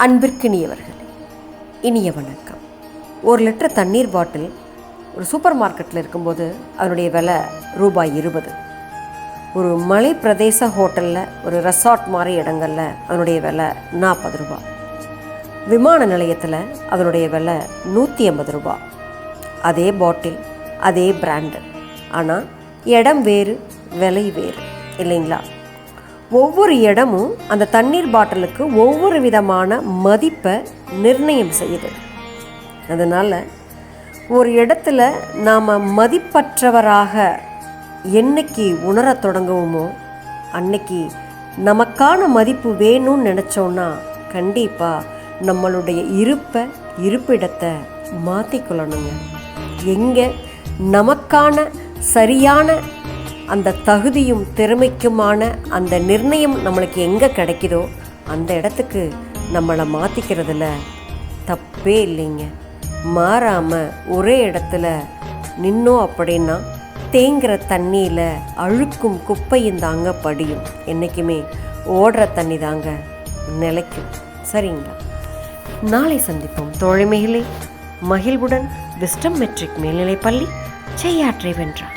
அன்பிற்கினியவர்களே, இனிய வணக்கம். 1 லிட்டர் தண்ணீர் பாட்டில் ஒரு சூப்பர் மார்க்கெட்டில் இருக்கும்போது அதனுடைய விலை ₹20. ஒரு மலை பிரதேச ஹோட்டலில் ஒரு ரெசார்ட் மாதிரி இடங்களில் அதனுடைய விலை ₹40. விமான நிலையத்தில் அதனுடைய விலை ₹150. அதே பாட்டில், அதே பிராண்டு, ஆனால் இடம் வேறு, விலை வேறு இல்லைங்களா? ஒவ்வொரு இடமும் அந்த தண்ணீர் பாட்டிலுக்கு ஒவ்வொரு விதமான மதிப்பை நிர்ணயம் செய்யுது. அதனால் ஒரு இடத்துல நாம் மதிப்பற்றவராக என்னைக்கு உணரத் தொடங்குவோமோ அன்னைக்கு நமக்கான மதிப்பு வேணும்னு நினச்சோன்னா கண்டிப்பாக நம்மளுடைய இருப்பிடத்தை மாற்றிக்கொள்ளணுங்க. எங்கே நமக்கான சரியான அந்த தகுதியும் திறமைக்குமான அந்த நிர்ணயம் நம்மளுக்கு எங்கே கிடைக்குதோ அந்த இடத்துக்கு நம்மளை மாற்றிக்கிறதுல தப்பே இல்லைங்க. மாறாமல் ஒரே இடத்துல நின்னோம் அப்படின்னா தேங்குகிற தண்ணியில் அழுக்கும் குப்பையும் தாங்க படியும். என்றைக்குமே ஓடுற தண்ணி தாங்க நிலைக்கும். சரிங்களா? நாளை சந்திப்போம் தோழமைகளே. மகிழ்வுடன் விஸ்டம் மெட்ரிக் மேல்நிலைப்பள்ளி, செய்யாற்றை வென்றார்.